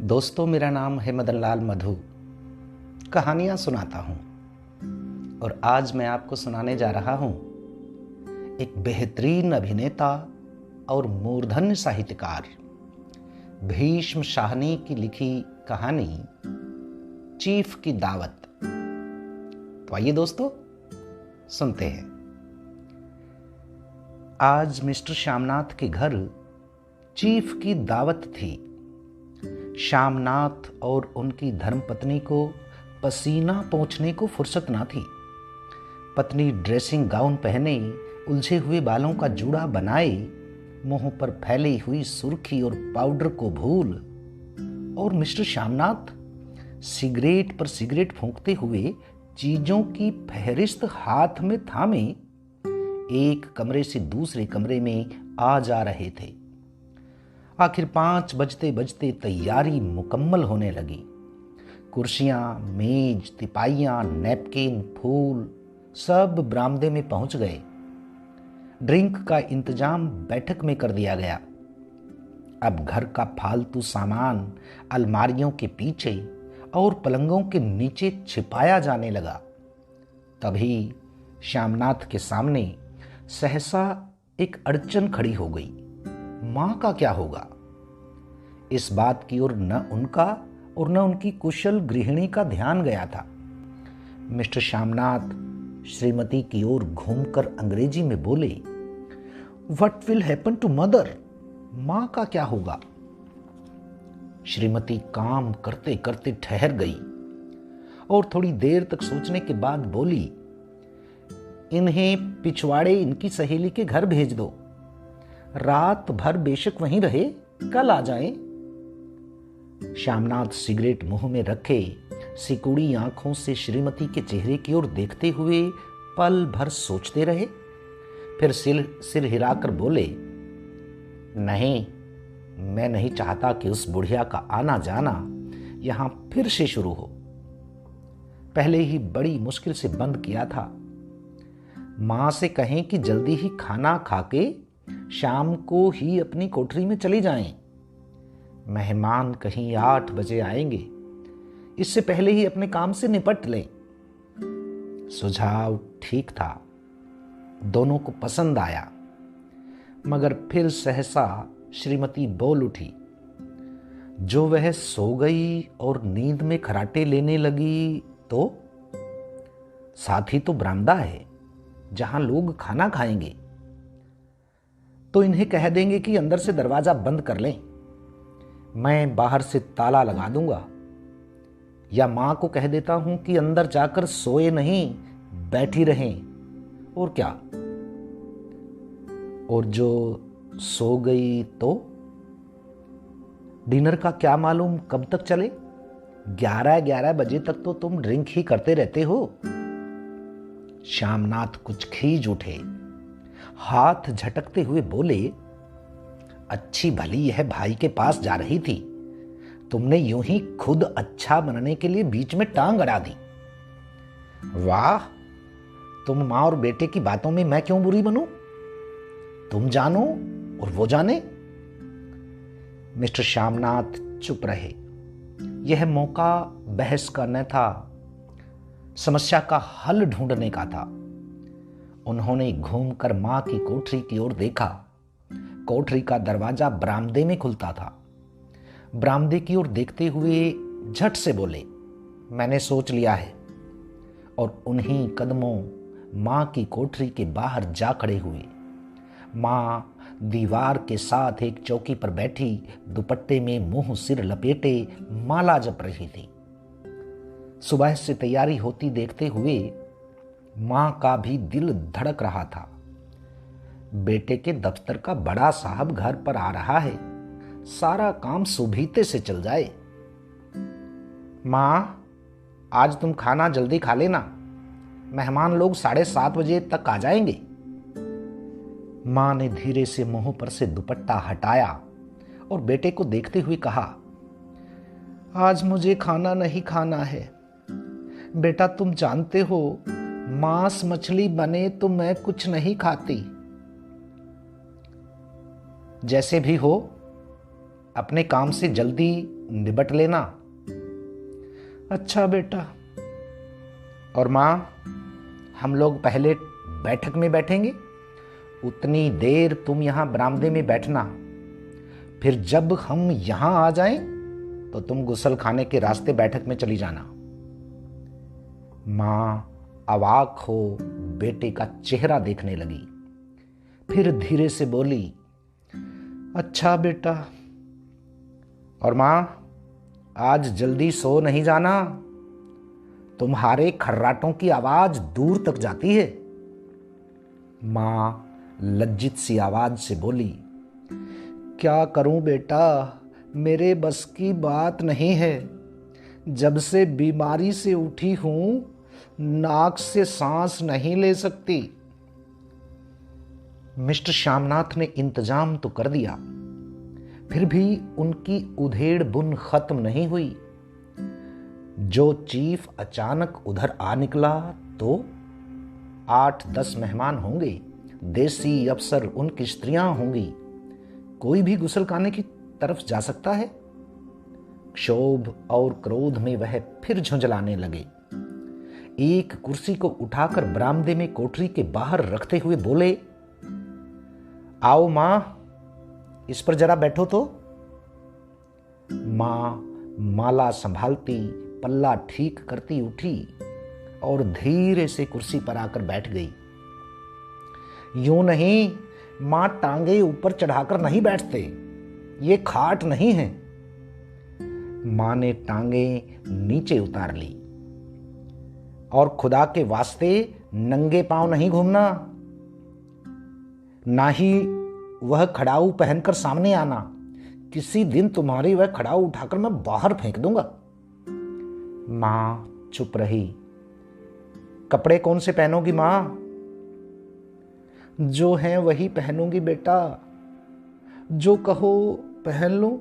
दोस्तों, मेरा नाम है मदन लाल मधु। कहानियाँ सुनाता हूँ और आज मैं आपको सुनाने जा रहा हूँ एक बेहतरीन अभिनेता और मूर्धन्य साहित्यकार भीष्म शाहनी की लिखी कहानी चीफ की दावत। तो आइए दोस्तों, सुनते हैं। आज मिस्टर श्यामनाथ के घर चीफ की दावत थी। श्यामनाथ और उनकी धर्मपत्नी को पसीना पोंछने को फुर्सत ना थी। पत्नी ड्रेसिंग गाउन पहने, उलझे हुए बालों का जूड़ा बनाए, मुंह पर फैली हुई सुर्खी और पाउडर को भूल, और मिस्टर श्यामनाथ सिगरेट पर सिगरेट फूंकते हुए चीजों की फहरिस्त हाथ में थामे एक कमरे से दूसरे कमरे में आ जा रहे थे। आखिर 5 बजते बजते तैयारी मुकम्मल होने लगी। कुर्सियां, मेज, तिपाइयां, नैपकिन, फूल सब बरामदे में पहुंच गए। ड्रिंक का इंतजाम बैठक में कर दिया गया। अब घर का फालतू सामान अलमारियों के पीछे और पलंगों के नीचे छिपाया जाने लगा। तभी श्यामनाथ के सामने सहसा एक अड़चन खड़ी हो गई। मां का क्या होगा? इस बात की ओर न उनका और न उनकी कुशल गृहिणी का ध्यान गया था। मिस्टर श्यामनाथ श्रीमती की ओर घूमकर अंग्रेजी में बोले, what will happen to mother? मां का क्या होगा? श्रीमती काम करते करते ठहर गई और थोड़ी देर तक सोचने के बाद बोली, इन्हें पिछवाड़े इनकी सहेली के घर भेज दो। रात भर बेशक वहीं रहे, कल आ जाएं। श्यामनाथ सिगरेट मुंह में रखे सिकुड़ी आंखों से श्रीमती के चेहरे की ओर देखते हुए पल भर सोचते रहे। फिर सिर हिलाकर बोले, नहीं, मैं नहीं चाहता कि उस बुढ़िया का आना जाना यहां फिर से शुरू हो। पहले ही बड़ी मुश्किल से बंद किया था। मां से कहें कि जल्दी ही खाना खाके शाम को ही अपनी कोठरी में चली जाएं। मेहमान कहीं 8 बजे आएंगे, इससे पहले ही अपने काम से निपट लें। सुझाव ठीक था, दोनों को पसंद आया। मगर फिर सहसा श्रीमती बोल उठी। जो वह सो गई और नींद में खराटे लेने लगी तो साथ ही तो बरामदा है जहां लोग खाना खाएंगे, तो इन्हें कह देंगे कि अंदर से दरवाजा बंद कर लें, मैं बाहर से ताला लगा दूंगा। या मां को कह देता हूं कि अंदर जाकर सोए नहीं, बैठी रहें। और क्या? और जो सो गई तो डिनर का क्या मालूम कब तक चले? 11 बजे तक तो तुम ड्रिंक ही करते रहते हो। श्यामनाथ कुछ खींच उठे, हाथ झटकते हुए बोले, अच्छी भली यह भाई के पास जा रही थी, तुमने यूं ही खुद अच्छा बनने के लिए बीच में टांग अड़ा दी। वाह, तुम मां और बेटे की बातों में मैं क्यों बुरी बनूं? तुम जानो और वो जाने। मिस्टर श्यामनाथ चुप रहे। यह मौका बहस का न था, समस्या का हल ढूंढने का था। उन्होंने घूमकर मां की कोठरी की ओर देखा। कोठरी का दरवाजा बरामदे में खुलता था। बरामदे की ओर देखते हुए झट से बोले, मैंने सोच लिया है। और उन्हीं कदमों मां की कोठरी के बाहर जा खड़े हुए। मां दीवार के साथ एक चौकी पर बैठी दुपट्टे में मुंह सिर लपेटे माला जप रही थी। सुबह से तैयारी होती देखते हुए मां का भी दिल धड़क रहा था। बेटे के दफ्तर का बड़ा साहब घर पर आ रहा है, सारा काम सुबीते से चल जाए। मां, आज तुम खाना जल्दी खा लेना, मेहमान लोग 7:30 बजे तक आ जाएंगे। मां ने धीरे से मुंह पर से दुपट्टा हटाया और बेटे को देखते हुए कहा, आज मुझे खाना नहीं खाना है। बेटा, तुम जानते हो मांस मछली बने तो मैं कुछ नहीं खाती। जैसे भी हो, अपने काम से जल्दी निबट लेना। अच्छा बेटा। और माँ, हम लोग पहले बैठक में बैठेंगे, उतनी देर तुम यहाँ बरामदे में बैठना, फिर जब हम यहाँ आ जाएं तो तुम गुसल खाने के रास्ते बैठक में चली जाना। माँ अवाक हो बेटे का चेहरा देखने लगी, फिर धीरे से बोली, अच्छा बेटा। और माँ, आज जल्दी सो नहीं जाना, तुम्हारे खर्राटों की आवाज दूर तक जाती है। माँ लज्जित सी आवाज से बोली, क्या करूं बेटा, मेरे बस की बात नहीं है। जब से बीमारी से उठी हूं, नाक से सांस नहीं ले सकती। मिस्टर श्यामनाथ ने इंतजाम तो कर दिया, फिर भी उनकी उधेड़ बुन खत्म नहीं हुई। जो चीफ अचानक उधर आ निकला तो 8-10 मेहमान होंगे, देसी अफसर, उनकी स्त्रियां होंगी। कोई भी गुसलखाने की तरफ जा सकता है। क्षोभ और क्रोध में वह फिर झुंझलाने लगे। एक कुर्सी को उठाकर बरामदे में कोठरी के बाहर रखते हुए बोले, आओ मां, इस पर जरा बैठो तो। मां माला संभालती, पल्ला ठीक करती उठी और धीरे से कुर्सी पर आकर बैठ गई। यूं नहीं, मां टांगे ऊपर चढ़ाकर नहीं बैठते, ये खाट नहीं है। मां ने टांगे नीचे उतार ली। और खुदा के वास्ते नंगे पांव नहीं घूमना, ना ही वह खड़ाऊ पहनकर सामने आना। किसी दिन तुम्हारी वह खड़ाऊ उठाकर मैं बाहर फेंक दूंगा। मां चुप रही। कपड़े कौन से पहनोगी मां? जो हैं वही पहनूंगी बेटा, जो कहो पहन लूं।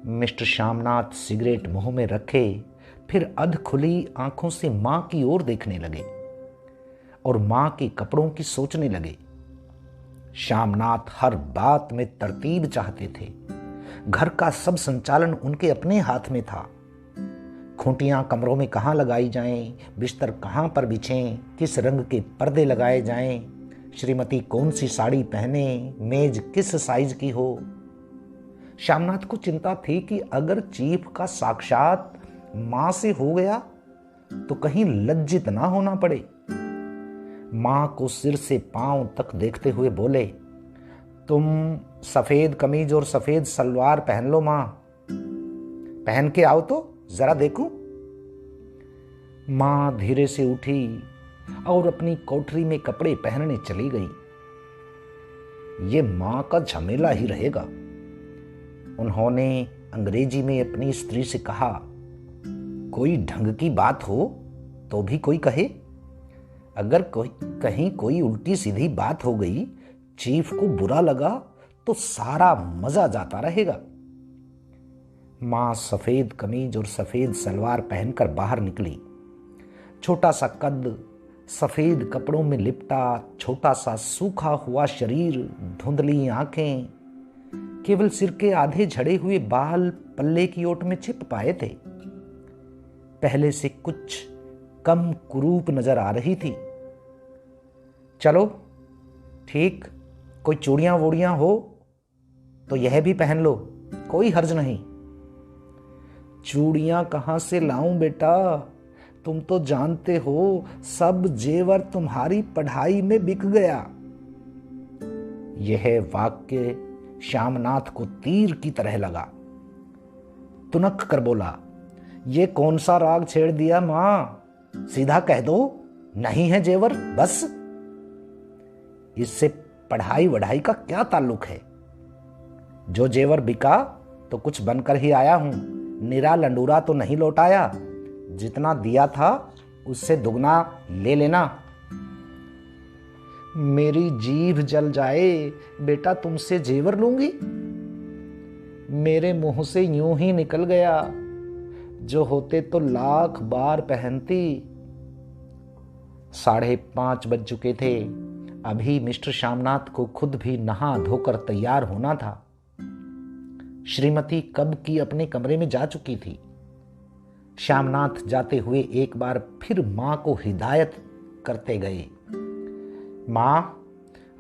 मिस्टर श्यामनाथ सिगरेट मुंह में रखे, फिर अध खुली आंखों से मां की ओर देखने लगे और मां के कपड़ों की सोचने लगे। श्यामनाथ हर बात में तरतीब चाहते थे। घर का सब संचालन उनके अपने हाथ में था। खूंटियां कमरों में कहाँ लगाई जाएं, बिस्तर कहाँ पर बिछें, किस रंग के पर्दे लगाए जाएं, श्रीमती कौन सी साड़ी पहने, मेज किस साइज की हो। श्यामनाथ को चिंता थी कि अगर चीफ का साक्षात मां से हो गया तो कहीं लज्जित ना होना पड़े। मां को सिर से पांव तक देखते हुए बोले, तुम सफेद कमीज और सफेद सलवार पहन लो मां, पहन के आओ तो जरा देखूं। मां धीरे से उठी और अपनी कोठरी में कपड़े पहनने चली गई। ये मां का झमेला ही रहेगा। उन्होंने अंग्रेजी में अपनी स्त्री से कहा, कोई ढंग की बात हो तो भी कोई कहे। अगर कहीं कोई उल्टी सीधी बात हो गई, चीफ को बुरा लगा तो सारा मजा जाता रहेगा। मां सफेद कमीज और सफेद सलवार पहनकर बाहर निकली। छोटा सा कद, सफेद कपड़ों में लिपटा छोटा सा सूखा हुआ शरीर, धुंधली आंखें, केवल सिर के आधे झड़े हुए बाल पल्ले की ओट में छिप पाए थे। पहले से कुछ कम कुरूप नजर आ रही थी। चलो ठीक, कोई चूड़ियां वूड़ियां हो तो यह भी पहन लो, कोई हर्ज नहीं। चूड़ियां कहां से लाऊं बेटा, तुम तो जानते हो सब जेवर तुम्हारी पढ़ाई में बिक गया। यह वाक्य श्यामनाथ को तीर की तरह लगा। तुनक कर बोला, ये कौन सा राग छेड़ दिया मां, सीधा कह दो नहीं है जेवर बस। इससे पढ़ाई वढ़ाई का क्या ताल्लुक है? जो जेवर बिका तो कुछ बनकर ही आया हूं, निरा लंडूरा तो नहीं लौटाया। जितना दिया था उससे दुगना ले लेना। मेरी जीभ जल जाए बेटा, तुमसे जेवर लूंगी? मेरे मुंह से यूं ही निकल गया, जो होते तो लाख बार पहनती। 5:30 बज चुके थे। अभी मिस्टर श्यामनाथ को खुद भी नहा धोकर तैयार होना था। श्रीमती कब की अपने कमरे में जा चुकी थी। श्यामनाथ जाते हुए एक बार फिर मां को हिदायत करते गए। मां,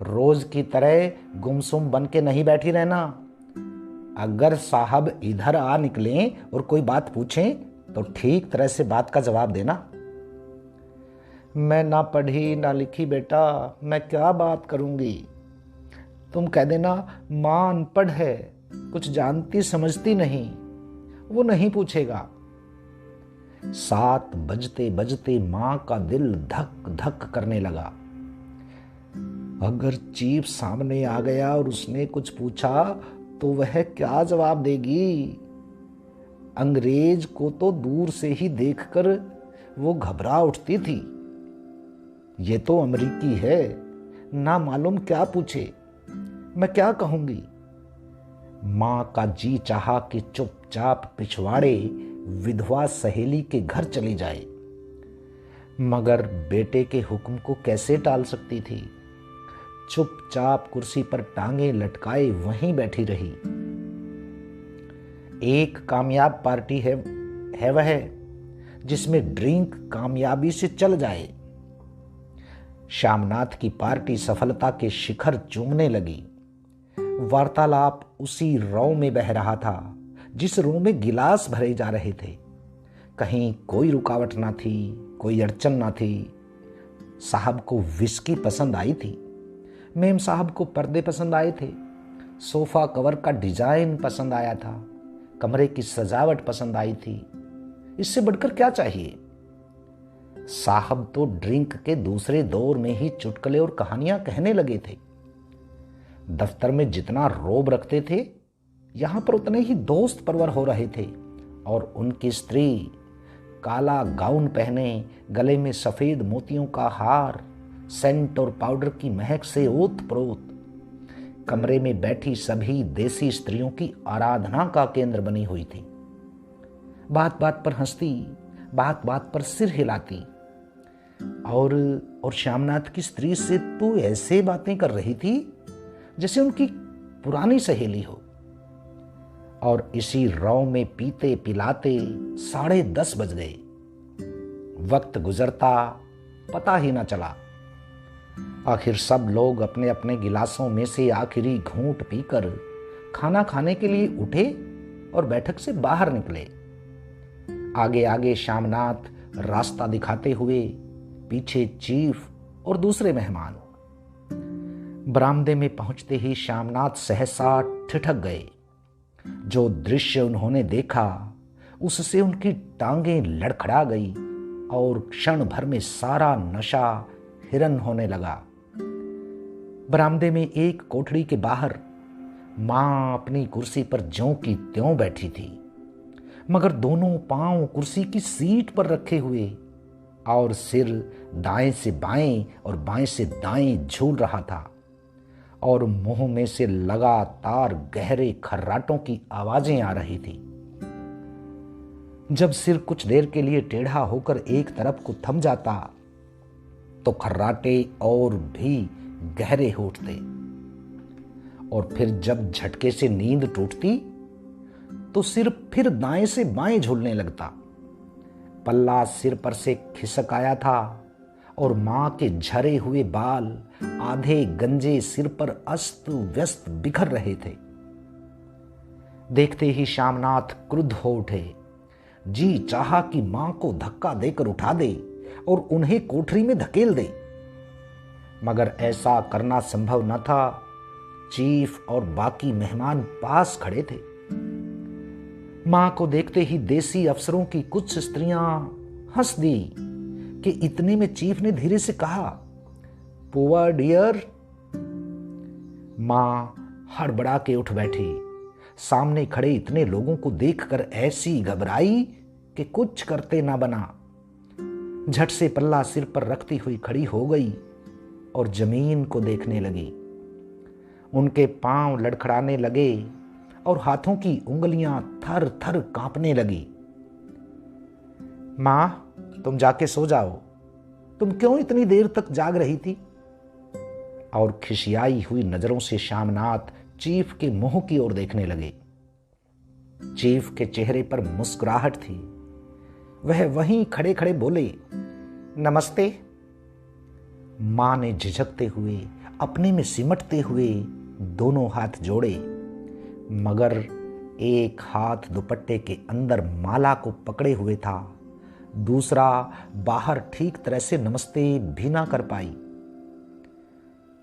रोज की तरह गुमसुम बन के नहीं बैठी रहना। अगर साहब इधर आ निकलें और कोई बात पूछें तो ठीक तरह से बात का जवाब देना। मैं ना पढ़ी ना लिखी बेटा, मैं क्या बात करूंगी। तुम कह देना मां अनपढ़ है, कुछ जानती समझती नहीं, वो नहीं पूछेगा। 7 बजते बजते मां का दिल धक धक करने लगा। अगर चीफ सामने आ गया और उसने कुछ पूछा तो वह क्या जवाब देगी। अंग्रेज को तो दूर से ही देखकर वो घबरा उठती थी। ये तो अमेरिकी है, ना मालूम क्या पूछे, मैं क्या कहूंगी। मां का जी चाहा कि चुपचाप पिछवाड़े विधवा सहेली के घर चली जाए, मगर बेटे के हुक्म को कैसे टाल सकती थी। चुपचाप कुर्सी पर टांगे लटकाए वहीं बैठी रही। एक कामयाब पार्टी है वह, जिसमें ड्रिंक कामयाबी से चल जाए। श्यामनाथ की पार्टी सफलता के शिखर चूमने लगी। वार्तालाप उसी रौ में बह रहा था जिस रो में गिलास भरे जा रहे थे। कहीं कोई रुकावट ना थी, कोई अड़चन ना थी। साहब को विस्की पसंद आई थी, मेम साहब को पर्दे पसंद आए थे, सोफा कवर का डिजाइन पसंद आया था, कमरे की सजावट पसंद आई थी। इससे बढ़कर क्या चाहिए। साहब तो ड्रिंक के दूसरे दौर में ही चुटकुले और कहानियां कहने लगे थे। दफ्तर में जितना रोब रखते थे, यहां पर उतने ही दोस्त परवर हो रहे थे। और उनकी स्त्री काला गाउन पहने, गले में सफेद मोतियों का हार, सेंट और पाउडर की महक से ओत प्रोत, कमरे में बैठी सभी देसी स्त्रियों की आराधना का केंद्र बनी हुई थी। बात बात पर हंसती, बात बात पर सिर हिलाती। और श्यामनाथ की स्त्री से तो ऐसे बातें कर रही थी जैसे उनकी पुरानी सहेली हो। और इसी रौ में पीते पिलाते 10:30 बज गए। वक्त गुजरता पता ही ना चला। आखिर सब लोग अपने अपने गिलासों में से आखिरी घूंट पीकर खाना खाने के लिए उठे और बैठक से बाहर निकले। आगे आगे श्यामनाथ रास्ता दिखाते हुए, पीछे चीफ और दूसरे मेहमान। बरामदे में पहुंचते ही श्यामनाथ सहसा ठिठक गए। जो दृश्य उन्होंने देखा उससे उनकी टांगें लड़खड़ा गई और क्षण भर में सारा नशा हिरन होने लगा। बरामदे में एक कोठड़ी के बाहर मां अपनी कुर्सी पर ज्यों की त्यों बैठी थी, मगर दोनों पांव कुर्सी की सीट पर रखे हुए और सिर दाएं से बाएं और बाएं से दाएं झूल रहा था। और मुंह में से लगातार गहरे खर्राटों की आवाजें आ रही थी। जब सिर कुछ देर के लिए टेढ़ा होकर एक तरफ को थम जाता तो खर्राटे और भी गहरे हो उठते। और फिर जब झटके से नींद टूटती तो सिर फिर दाएं से बाएं झूलने लगता। पल्ला सिर पर से खिसक आया था और मां के झरे हुए बाल आधे गंजे सिर पर अस्त व्यस्त बिखर रहे थे। देखते ही श्यामनाथ क्रुद्ध हो उठे। जी चाहा कि मां को धक्का देकर उठा दे और उन्हें कोठरी में धकेल दे, मगर ऐसा करना संभव न था। चीफ और बाकी मेहमान पास खड़े थे। मां को देखते ही देसी अफसरों की कुछ स्त्रियां हंस दी कि इतने में चीफ ने धीरे से कहा, पुअर डियर। मां हड़बड़ा के उठ बैठी। सामने खड़े इतने लोगों को देखकर ऐसी घबराई कि कुछ करते ना बना। झट से पल्ला सिर पर रखती हुई खड़ी हो गई और जमीन को देखने लगी। उनके पांव लड़खड़ाने लगे और हाथों की उंगलियां थर थर कांपने लगी। मां, तुम जाके सो जाओ, तुम क्यों इतनी देर तक जाग रही थी। और खिसियाई हुई नजरों से श्यामनाथ चीफ के मुंह की ओर देखने लगे। चीफ के चेहरे पर मुस्कुराहट थी। वह वहीं खड़े खड़े बोले, नमस्ते। मां ने झिझकते हुए, अपने में सिमटते हुए दोनों हाथ जोड़े, मगर एक हाथ दुपट्टे के अंदर माला को पकड़े हुए था, दूसरा बाहर ठीक तरह से नमस्ते भी ना कर पाई।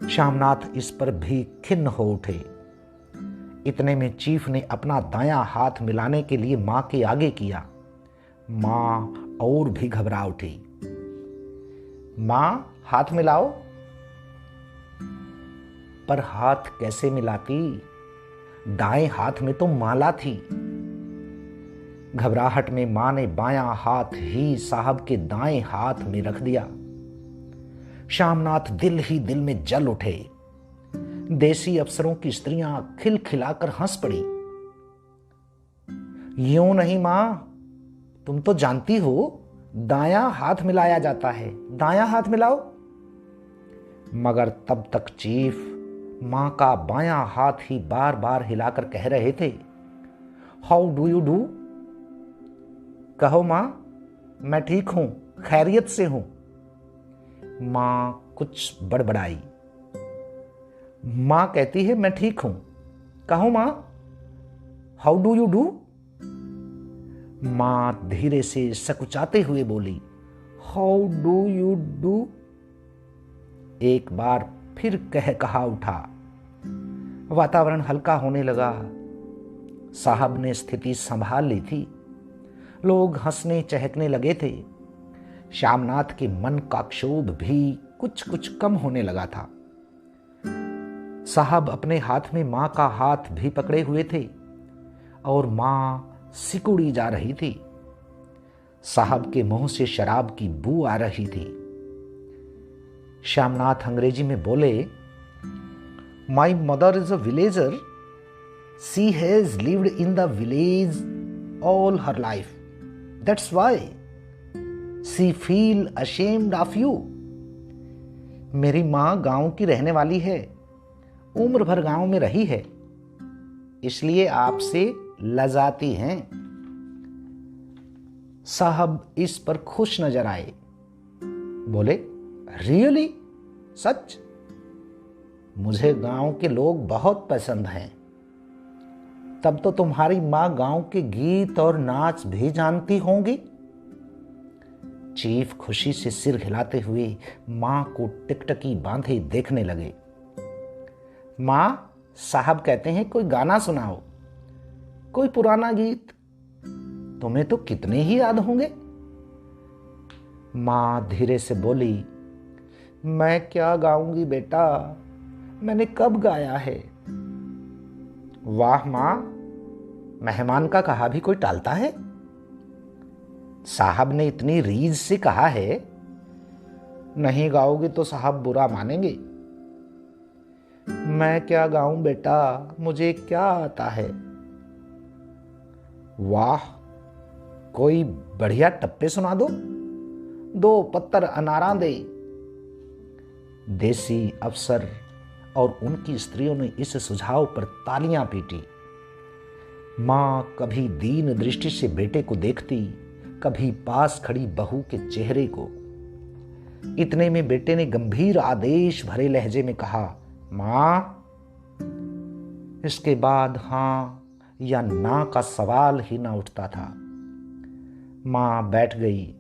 श्यामनाथ इस पर भी खिन्न हो उठे। इतने में चीफ ने अपना दायां हाथ मिलाने के लिए मां के आगे किया। मां और भी घबरा उठी। मां, हाथ मिलाओ। पर हाथ कैसे मिलाती? दाएं हाथ में तो माला थी। घबराहट में मां ने बायां हाथ ही साहब के दाएं हाथ में रख दिया। श्यामनाथ दिल ही दिल में जल उठे। देसी अफसरों की स्त्रियां खिलखिलाकर हंस पड़ी। यूं नहीं मां, तुम तो जानती हो दायां हाथ मिलाया जाता है, दायां हाथ मिलाओ। मगर तब तक चीफ मां का बायां हाथ ही बार बार हिलाकर कह रहे थे, हाउ डू यू डू? कहो मां, मैं ठीक हूं, खैरियत से हूं। मां कुछ बड़बड़ाई। मां कहती है, मैं ठीक हूं। कहो मां, हाउ डू यू डू? मां धीरे से सकुचाते हुए बोली, हाउ डू यू डू? एक बार फिर कहा उठा। वातावरण हल्का होने लगा। साहब ने स्थिति संभाल ली थी। लोग हंसने चहकने लगे थे। श्यामनाथ के मन का क्षोभ भी कुछ कुछ कम होने लगा था। साहब अपने हाथ में मां का हाथ भी पकड़े हुए थे और मां सिकुड़ी जा रही थी। साहब के मुंह से शराब की बू आ रही थी। श्यामनाथ अंग्रेजी में बोले, my mother is a villager, she has lived in the village all her life, that's why she feel ashamed of you. मेरी मां गांव की रहने वाली है, उम्र भर गांव में रही है, इसलिए आपसे लजाती हैं। साहब इस पर खुश नजर आए। बोले, रियली? सच? मुझे गांव के लोग बहुत पसंद हैं। तब तो तुम्हारी मां गांव के गीत और नाच भी जानती होंगी। चीफ खुशी से सिर हिलाते हुए मां को टिकटकी बांधे देखने लगे। मां, साहब कहते हैं कोई गाना सुनाओ, कोई पुराना गीत। तुम्हें तो कितने ही याद होंगे। मां धीरे से बोली, मैं क्या गाऊंगी बेटा, मैंने कब गाया है। वाह मां, मेहमान का कहा भी कोई टालता है। साहब ने इतनी रीझ से कहा है, नहीं गाओगे तो साहब बुरा मानेंगे। मैं क्या गाऊं बेटा, मुझे क्या आता है। वाह, कोई बढ़िया टप्पे सुना दो पत्तर अनारा दे। देसी अफसर और उनकी स्त्रियों ने इस सुझाव पर तालियां पीटी। मां कभी दीन दृष्टि से बेटे को देखती, कभी पास खड़ी बहू के चेहरे को। इतने में बेटे ने गंभीर आदेश भरे लहजे में कहा, मां। इसके बाद हां या ना का सवाल ही ना उठता था। मां बैठ गई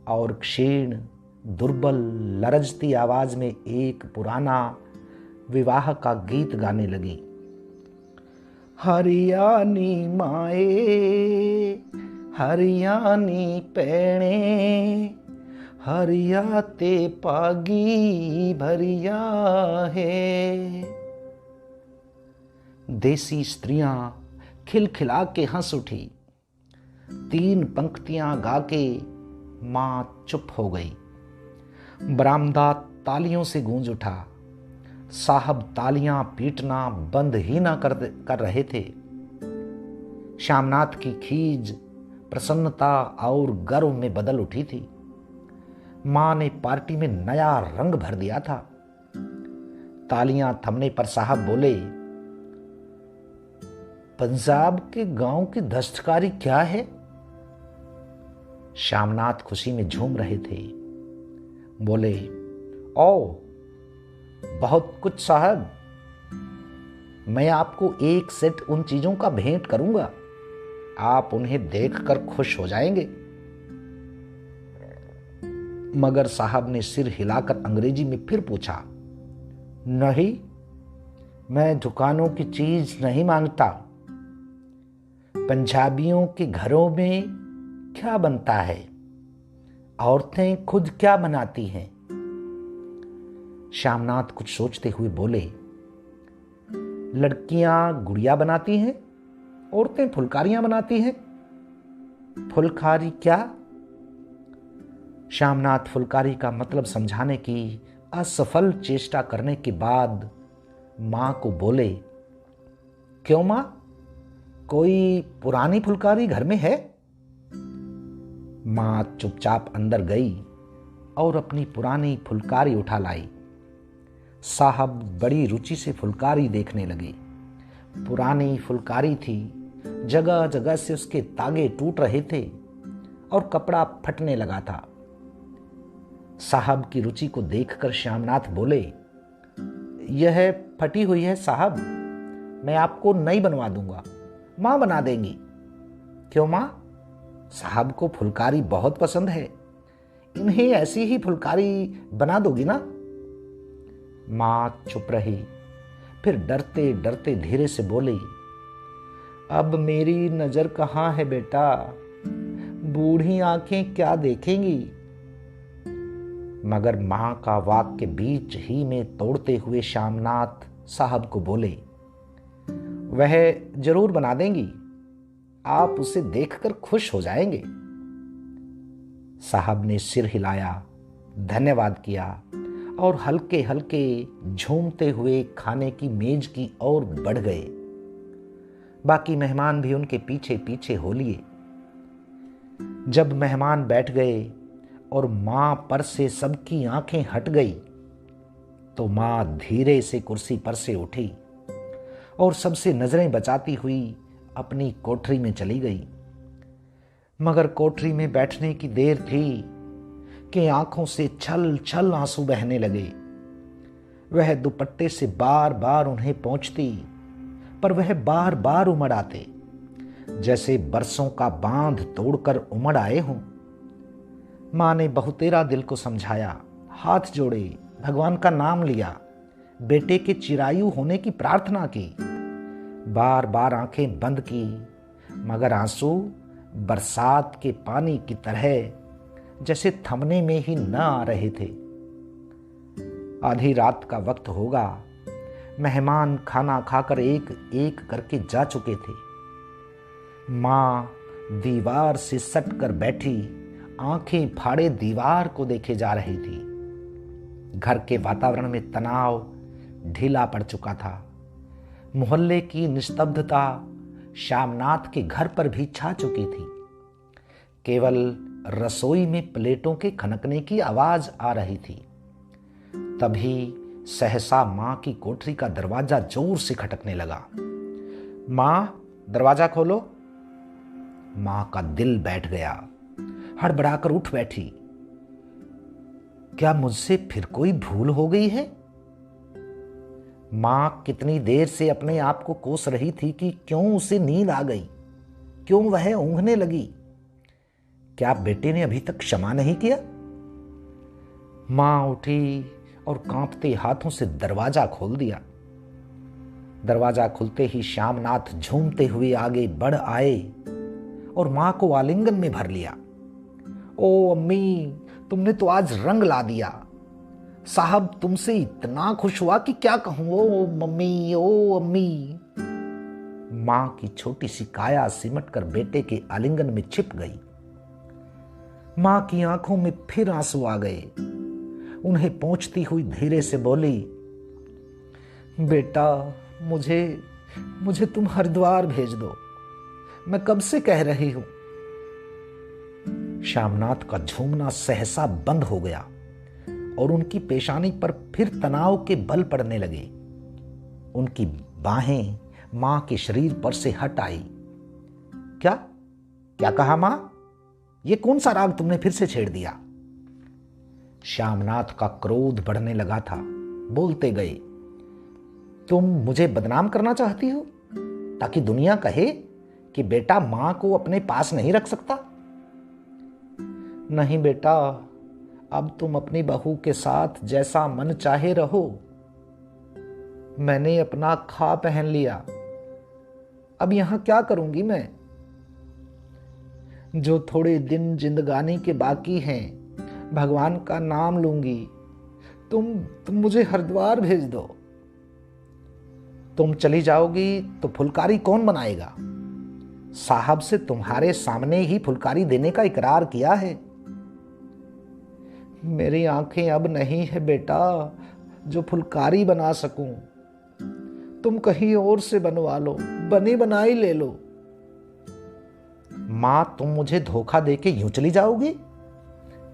और क्षीण, दुर्बल, लरजती आवाज में एक पुराना विवाह का गीत गाने लगी। हरियाणी माए, हरियाणी पैणे, हरियाते पागी भरिया है। देसी स्त्रियां खिलखिला के हंस उठी। 3 पंक्तियां गा के मां चुप हो गई। बरामदा तालियों से गूंज उठा। साहब तालियां पीटना बंद ही ना कर रहे थे। श्यामनाथ की खीज प्रसन्नता और गर्व में बदल उठी थी। मां ने पार्टी में नया रंग भर दिया था। तालियां थमने पर साहब बोले, पंजाब के गांव की दस्तकारी क्या है? श्यामनाथ खुशी में झूम रहे थे। बोले, ओ बहुत कुछ साहब, मैं आपको एक सेट उन चीजों का भेंट करूंगा, आप उन्हें देखकर खुश हो जाएंगे। मगर साहब ने सिर हिलाकर अंग्रेजी में फिर पूछा, नहीं, मैं दुकानों की चीज नहीं मांगता। पंजाबियों के घरों में क्या बनता है? औरतें खुद क्या बनाती हैं? श्यामनाथ कुछ सोचते हुए बोले, लड़कियां गुड़िया बनाती हैं, औरतें फुलकारियां बनाती हैं। फुलकारी क्या? श्यामनाथ फुलकारी का मतलब समझाने की असफल चेष्टा करने के बाद मां को बोले, क्यों मां, कोई पुरानी फुलकारी घर में है? मां चुपचाप अंदर गई और अपनी पुरानी फुलकारी उठा लाई। साहब बड़ी रुचि से फुलकारी देखने लगे। पुरानी फुलकारी थी, जगह जगह से उसके तागे टूट रहे थे और कपड़ा फटने लगा था। साहब की रुचि को देखकर श्यामनाथ बोले, यह फटी हुई है साहब, मैं आपको नई बनवा दूंगा, मां बना देंगी। क्यों मां? साहब को फुलकारी बहुत पसंद है, इन्हें ऐसी ही फुलकारी बना दोगी ना? मां चुप रही, फिर डरते डरते धीरे से बोली, अब मेरी नजर कहाँ है बेटा, बूढ़ी आंखें क्या देखेंगी? मगर मां का वाक्य बीच ही में तोड़ते हुए श्यामनाथ साहब को बोले, वह जरूर बना देंगी, आप उसे देखकर खुश हो जाएंगे। साहब ने सिर हिलाया, धन्यवाद किया और हल्के हल्के झूमते हुए खाने की मेज की ओर बढ़ गए। बाकी मेहमान भी उनके पीछे पीछे हो लिए। जब मेहमान बैठ गए और मां पर से सबकी आंखें हट गई तो मां धीरे से कुर्सी पर से उठी और सबसे नजरें बचाती हुई अपनी कोठरी में चली गई। मगर कोठरी में बैठने की देर थी कि आंखों से छल छल आंसू बहने लगे। वह दुपट्टे से बार बार उन्हें पोंछती, पर वह बार बार उमड़ आते, जैसे बरसों का बांध तोड़कर उमड़ आए हों। मां ने बहुतेरा दिल को समझाया, हाथ जोड़े, भगवान का नाम लिया, बेटे के चिरायु होने की प्रार्थना की, बार बार आंखें बंद की, मगर आंसू बरसात के पानी की तरह जैसे थमने में ही न आ रहे थे। आधी रात का वक्त होगा। मेहमान खाना खाकर एक एक करके जा चुके थे। मां दीवार से सट कर बैठी आंखें फाड़े दीवार को देखे जा रही थी। घर के वातावरण में तनाव ढीला पड़ चुका था। मोहल्ले की निस्तब्धता श्यामनाथ के घर पर भी छा चुकी थी। केवल रसोई में प्लेटों के खनकने की आवाज आ रही थी। तभी सहसा मां की कोठरी का दरवाजा जोर से खटकने लगा। मां, दरवाजा खोलो। मां का दिल बैठ गया, हड़बड़ाकर उठ बैठी। क्या मुझसे फिर कोई भूल हो गई है? मां कितनी देर से अपने आप को कोस रही थी कि क्यों उसे नींद आ गई, क्यों वह ऊँघने लगी। क्या बेटे ने अभी तक क्षमा नहीं किया? मां उठी और कांपते हाथों से दरवाजा खोल दिया। दरवाजा खुलते ही श्यामनाथ झूमते हुए आगे बढ़ आए और मां को आलिंगन में भर लिया। ओ अम्मी, तुमने तो आज रंग ला दिया। साहब तुमसे इतना खुश हुआ कि क्या कहूं। ओ मम्मी, ओ अम्मी। मां की छोटी सी काया सिमट कर बेटे के आलिंगन में छिप गई। मां की आंखों में फिर आंसू आ गए। उन्हें पोंछती हुई धीरे से बोली, बेटा, मुझे तुम हरिद्वार भेज दो, मैं कब से कह रही हूं। श्यामनाथ का झूमना सहसा बंद हो गया और उनकी पेशानी पर फिर तनाव के बल पड़ने लगे। उनकी बाहें मां के शरीर पर से हट आई। क्या क्या कहा मां? ये कौन सा राग तुमने फिर से छेड़ दिया? श्यामनाथ का क्रोध बढ़ने लगा था। बोलते गए, तुम मुझे बदनाम करना चाहती हो ताकि दुनिया कहे कि बेटा मां को अपने पास नहीं रख सकता? नहीं बेटा, अब तुम अपनी बहू के साथ जैसा मन चाहे रहो। मैंने अपना खा पहन लिया, अब यहां क्या करूंगी मैं? जो थोड़े दिन जिंदगानी के बाकी हैं, भगवान का नाम लूंगी। तुम मुझे हरिद्वार भेज दो। तुम चली जाओगी तो फुलकारी कौन बनाएगा? साहब से तुम्हारे सामने ही फुलकारी देने का इकरार किया है। मेरी आंखें अब नहीं है बेटा जो फुलकारी बना सकूं। तुम कहीं और से बनवा लो, बनी बनाई ले लो। मां, तुम मुझे धोखा देके यूं चली जाओगी?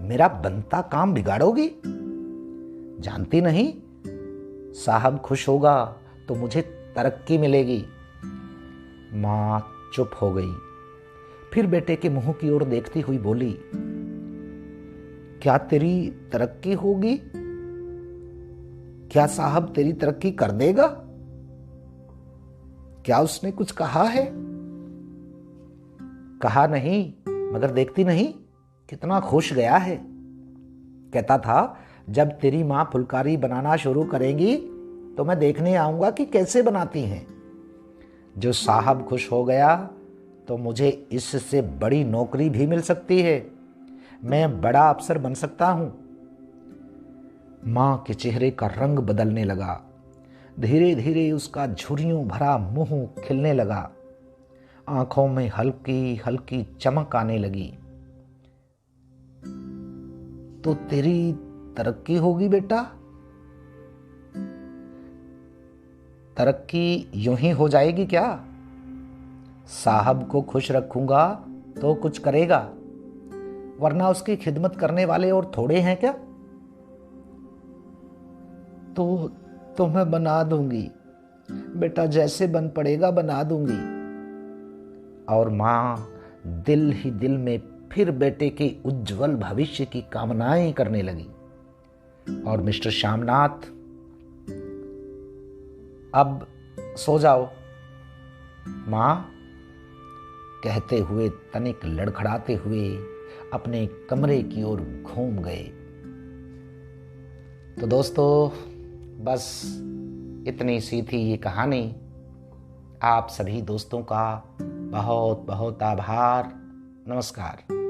मेरा बनता काम बिगाड़ोगी? जानती नहीं, साहब खुश होगा तो मुझे तरक्की मिलेगी। मां चुप हो गई। फिर बेटे के मुंह की ओर देखती हुई बोली, क्या तेरी तरक्की होगी? क्या साहब तेरी तरक्की कर देगा? क्या उसने कुछ कहा है? कहा नहीं, मगर देखती नहीं कितना खुश गया है। कहता था जब तेरी मां फुलकारी बनाना शुरू करेगी तो मैं देखने आऊंगा कि कैसे बनाती हैं। जो साहब खुश हो गया तो मुझे इससे बड़ी नौकरी भी मिल सकती है। मैं बड़ा अफसर बन सकता हूं। मां के चेहरे का रंग बदलने लगा। धीरे धीरे उसका झुर्रियों भरा मुंह खिलने लगा। आंखों में हल्की हल्की चमक आने लगी। तो तेरी तरक्की होगी बेटा? तरक्की यूं ही हो जाएगी क्या? साहब को खुश रखूंगा तो कुछ करेगा, वरना उसकी खिदमत करने वाले और थोड़े हैं क्या? तो मैं बना दूंगी बेटा, जैसे बन पड़ेगा बना दूंगी। और मां दिल ही दिल में फिर बेटे के उज्जवल भविष्य की कामनाएं करने लगी। और मिस्टर श्यामनाथ, अब सो जाओ। मां कहते हुए तनिक लड़खड़ाते हुए अपने कमरे की ओर घूम गए। तो दोस्तों, बस इतनी सी थी ये कहानी। आप सभी दोस्तों का बहुत बहुत आभार। नमस्कार।